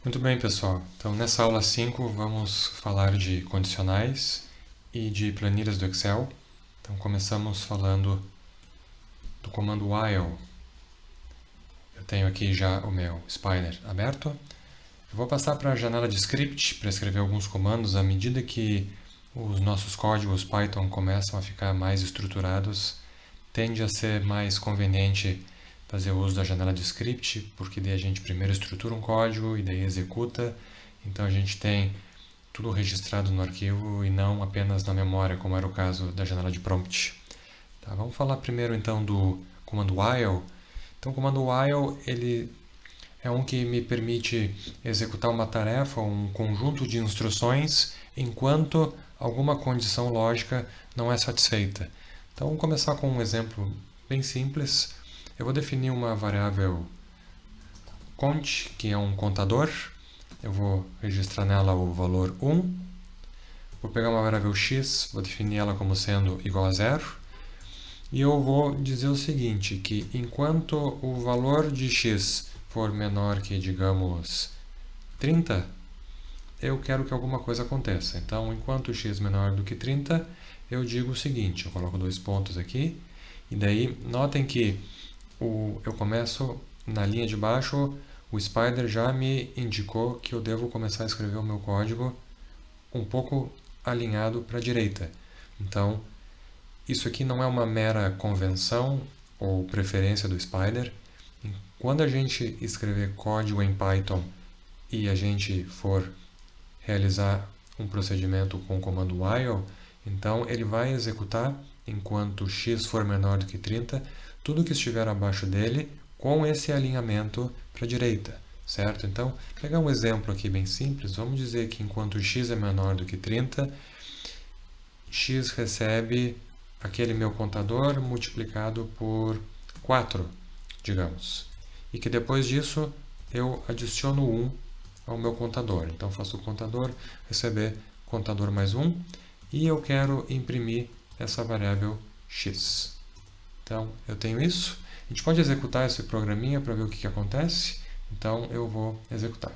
Muito bem, pessoal. Então, nessa aula 5, vamos falar de condicionais e de planilhas do Excel. Então, começamos falando do comando while. Eu tenho aqui já o meu Spider aberto. Eu vou passar para a janela de script para escrever alguns comandos à medida que os nossos códigos Python começam a ficar mais estruturados. Tende a ser mais conveniente fazer uso da janela de script, porque daí a gente primeiro estrutura um código e daí executa. Então a gente tem tudo registrado no arquivo e não apenas na memória, como era o caso da janela de prompt. Tá, vamos falar primeiro então do comando while. Então o comando while ele é um que me permite executar uma tarefa, um conjunto de instruções, enquanto alguma condição lógica não é satisfeita. Então vamos começar com um exemplo bem simples. Eu vou definir uma variável cont, que é um contador. Eu vou registrar nela o valor 1. Vou pegar uma variável x, vou definir ela como sendo igual a 0. E eu vou dizer o seguinte, que enquanto o valor de x for menor que, digamos, 30, eu quero que alguma coisa aconteça. Então, enquanto x é menor do que 30, eu digo o seguinte, eu coloco dois pontos aqui, e daí notem que eu começo na linha de baixo, o Spider já me indicou que eu devo começar a escrever o meu código um pouco alinhado para a direita. Então, isso aqui não é uma mera convenção ou preferência do Spider. Quando a gente escrever código em Python e a gente for realizar um procedimento com o comando while, então ele vai executar, enquanto x for menor do que 30, tudo que estiver abaixo dele com esse alinhamento para a direita, certo? Então, vou pegar um exemplo aqui bem simples. Vamos dizer que enquanto x é menor do que 30, x recebe aquele meu contador multiplicado por 4, digamos. E que depois disso eu adiciono 1 ao meu contador. Então faço o contador receber contador mais 1 e eu quero imprimir essa variável x. Então eu tenho isso. A gente pode executar esse programinha para ver o que acontece. Então eu vou executar.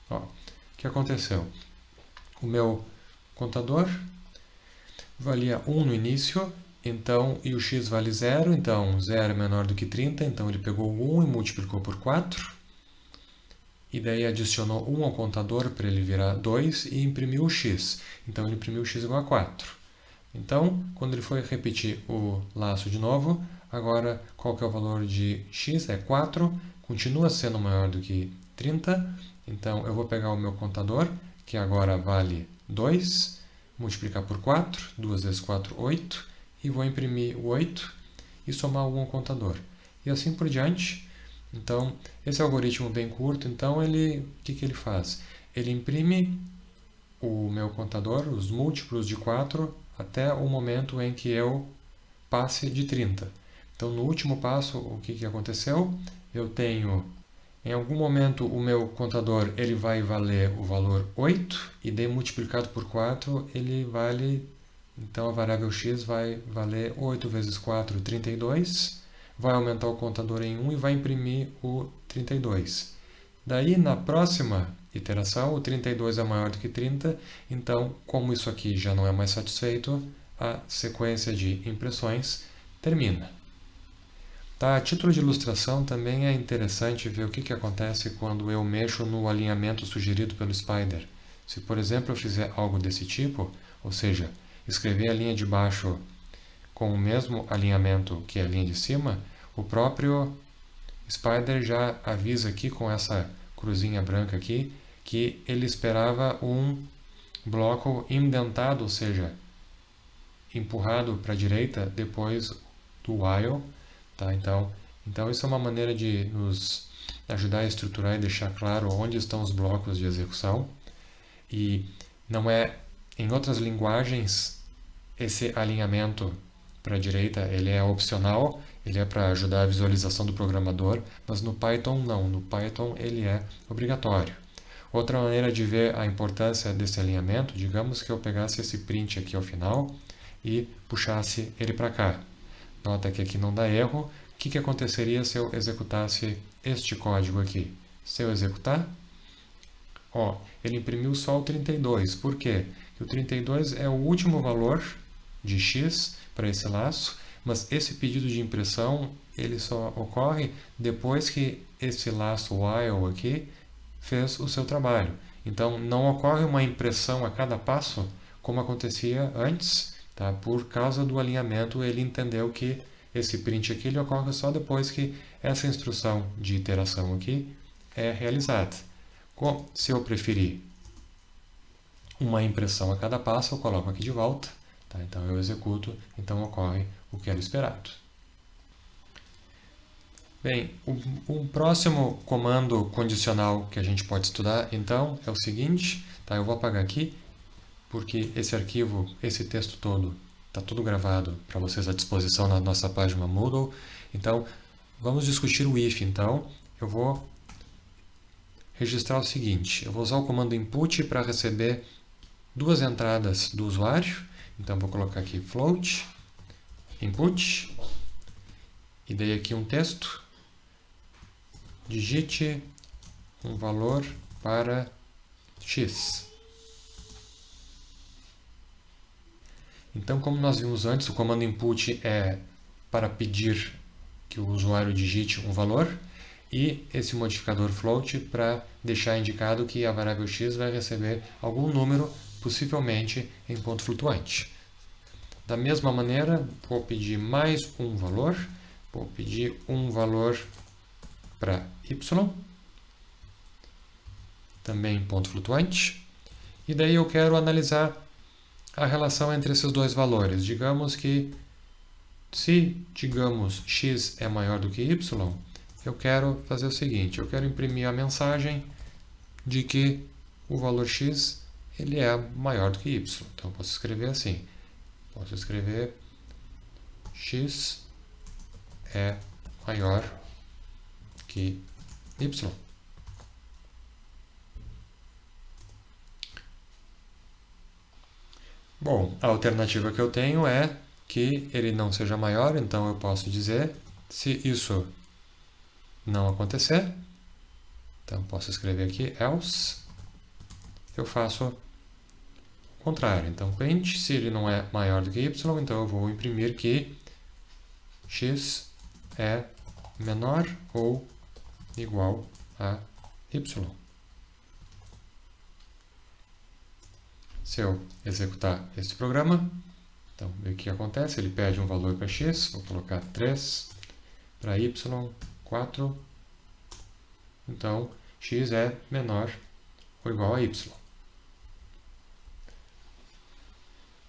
Ó, o que aconteceu? O meu contador valia 1 no início, então, e o x vale 0, então 0 é menor do que 30, então ele pegou o 1 e multiplicou por 4, e daí adicionou 1 ao contador para ele virar 2 e imprimiu o x. Então ele imprimiu x igual a 4. Então, quando ele foi repetir o laço de novo, agora qual que é o valor de x? É 4, continua sendo maior do que 30, então eu vou pegar o meu contador, que agora vale 2, multiplicar por 4, 2 vezes 4, 8, e vou imprimir o 8 e somar 1 ao contador. E assim por diante. Então, esse algoritmo bem curto, então o que ele faz? Ele imprime o meu contador, os múltiplos de 4, até o momento em que eu passe de 30. Então, no último passo, o que aconteceu? Eu tenho, em algum momento, o meu contador ele vai valer o valor 8, e daí multiplicado por 4, ele vale, então a variável x vai valer 8 vezes 4, 32, vai aumentar o contador em 1 e vai imprimir o 32. Daí, na próxima iteração, o 32 é maior do que 30, então, como isso aqui já não é mais satisfeito, a sequência de impressões termina. Tá, a título de ilustração, também é interessante ver o que acontece quando eu mexo no alinhamento sugerido pelo Spider. Se, por exemplo, eu fizer algo desse tipo, ou seja, escrever a linha de baixo com o mesmo alinhamento que a linha de cima, o próprio Spider já avisa aqui com essa cruzinha branca aqui que ele esperava um bloco indentado, ou seja, empurrado para a direita depois do while. Tá? Então isso é uma maneira de nos ajudar a estruturar e deixar claro onde estão os blocos de execução. E não é, em outras linguagens, esse alinhamento para a direita ele é opcional, ele é para ajudar a visualização do programador, mas no Python não, no Python ele é obrigatório. Outra maneira de ver a importância desse alinhamento, digamos que eu pegasse esse print aqui ao final e puxasse ele para cá. Nota que aqui não dá erro. O que aconteceria se eu executasse este código aqui? Se eu executar, Ó, ele imprimiu só o 32. Por quê? Porque o 32 é o último valor de x para esse laço, mas esse pedido de impressão ele só ocorre depois que esse laço while aqui fez o seu trabalho. Então, não ocorre uma impressão a cada passo como acontecia antes, tá? Por causa do alinhamento, ele entendeu que esse print aqui ele ocorre só depois que essa instrução de iteração aqui é realizada. Se eu preferir uma impressão a cada passo, eu coloco aqui de volta, tá? Então eu executo, então ocorre o que era esperado. Bem, o próximo comando condicional que a gente pode estudar, então, é o seguinte, tá? Eu vou apagar aqui, porque esse arquivo, esse texto todo, está tudo gravado para vocês à disposição na nossa página Moodle. Então, vamos discutir o if, então. Eu vou registrar o seguinte, eu vou usar o comando input para receber duas entradas do usuário. Então, vou colocar aqui float, input, e dei aqui um texto. Digite um valor para x. Então, como nós vimos antes, o comando input é para pedir que o usuário digite um valor e esse modificador float para deixar indicado que a variável x vai receber algum número, possivelmente em ponto flutuante. Da mesma maneira, vou pedir mais um valor, vou pedir um valor para y, também ponto flutuante, e daí eu quero analisar a relação entre esses dois valores. Digamos que, se digamos x é maior do que y, eu quero fazer o seguinte, eu quero imprimir a mensagem de que o valor x ele é maior do que y. Então eu posso escrever assim, posso escrever x é maior que y. Bom, a alternativa que eu tenho é que ele não seja maior, então eu posso dizer, se isso não acontecer, então posso escrever aqui else, eu faço o contrário. Então print, se ele não é maior do que y, então eu vou imprimir que x é menor ou igual a y. Se eu executar este programa, então o que acontece? Ele pede um valor para x, vou colocar 3, para y 4, então x é menor ou igual a y.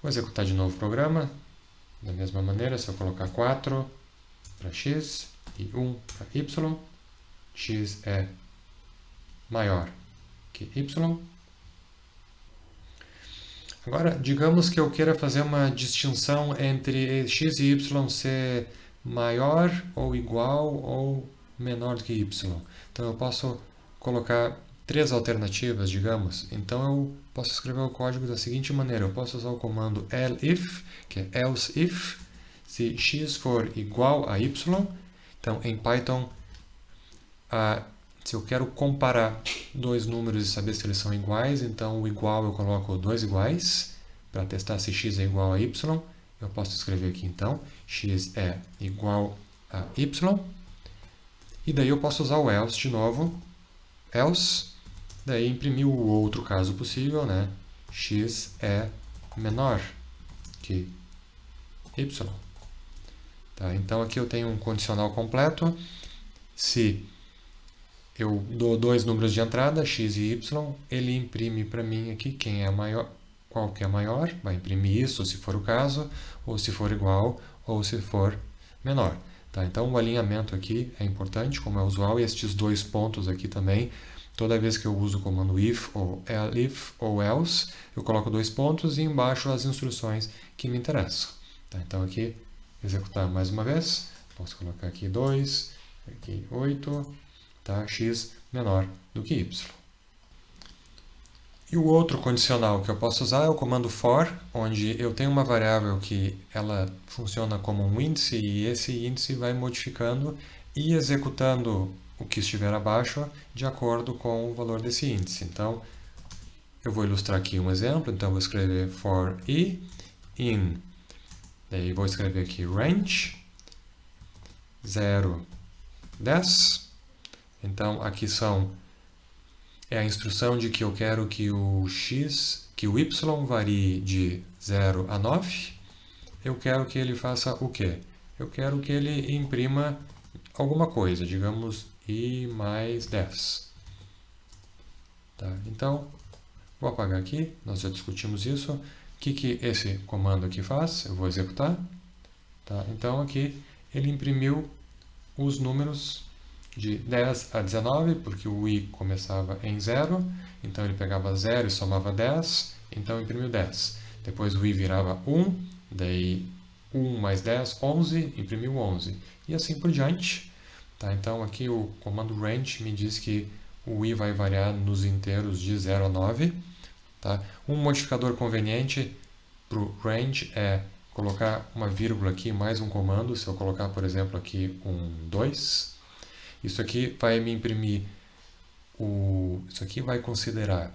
Vou executar de novo o programa, da mesma maneira, se eu colocar 4 para x e 1 para y, x é maior que y. Agora, digamos que eu queira fazer uma distinção entre x e y ser maior ou igual ou menor do que y. Então, eu posso colocar três alternativas, digamos. Então, eu posso escrever o código da seguinte maneira. Eu posso usar o comando elif, que é else if, se x for igual a y. Então, em Python, se eu quero comparar dois números e saber se eles são iguais, então o igual eu coloco dois iguais, para testar se x é igual a y. Eu posso escrever aqui então, x é igual a y. E daí eu posso usar o else de novo, else, daí imprimir o outro caso possível, né? X é menor que y. Tá? Então aqui eu tenho um condicional completo. Se eu dou dois números de entrada, x e y, ele imprime para mim aqui quem é maior, qual que é maior, vai imprimir isso se for o caso, ou se for igual, ou se for menor. Tá? Então o alinhamento aqui é importante, como é usual, e estes dois pontos aqui também, toda vez que eu uso o comando if, ou elif, ou else, eu coloco dois pontos e embaixo as instruções que me interessam. Tá? Então aqui, executar mais uma vez, posso colocar aqui 2, aqui 8, tá? X menor do que y. E o outro condicional que eu posso usar é o comando for, onde eu tenho uma variável que ela funciona como um índice e esse índice vai modificando e executando o que estiver abaixo de acordo com o valor desse índice. Então, eu vou ilustrar aqui um exemplo. Então, vou escrever for i in, daí vou escrever aqui range 0, 10. Então, aqui é a instrução de que eu quero que o y varie de 0 a 9. Eu quero que ele faça o quê? Eu quero que ele imprima alguma coisa, digamos i mais 10. Tá? Então, vou apagar aqui, nós já discutimos isso. O que esse comando aqui faz? Eu vou executar. Tá? Então, aqui ele imprimiu os números de 10 a 19, porque o i começava em 0, então ele pegava 0 e somava 10, então imprimiu 10. Depois o i virava 1, daí 1 mais 10, 11, imprimiu 11. E assim por diante. Tá? Então aqui o comando range me diz que o i vai variar nos inteiros de 0 a 9. Tá? Um modificador conveniente para o range é colocar uma vírgula aqui mais um comando. Se eu colocar, por exemplo, aqui um 2, isso aqui vai me imprimir isso aqui vai considerar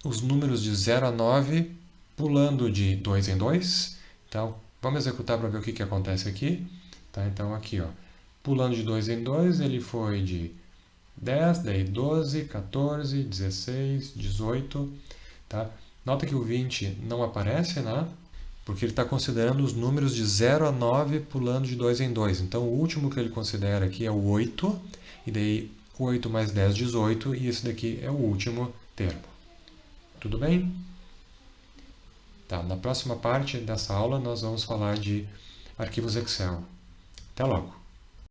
os números de 0 a 9 pulando de 2 em 2. Então, vamos executar para ver o que acontece aqui. Tá? Então, aqui, ó, pulando de 2 em 2, ele foi de 10, daí 12, 14, 16, 18. Tá? Nota que o 20 não aparece, né? Porque ele está considerando os números de 0 a 9 pulando de 2 em 2. Então, o último que ele considera aqui é o 8, e daí 8 mais 10, 18, e esse daqui é o último termo. Tudo bem? Tá, na próxima parte dessa aula nós vamos falar de arquivos Excel. Até logo!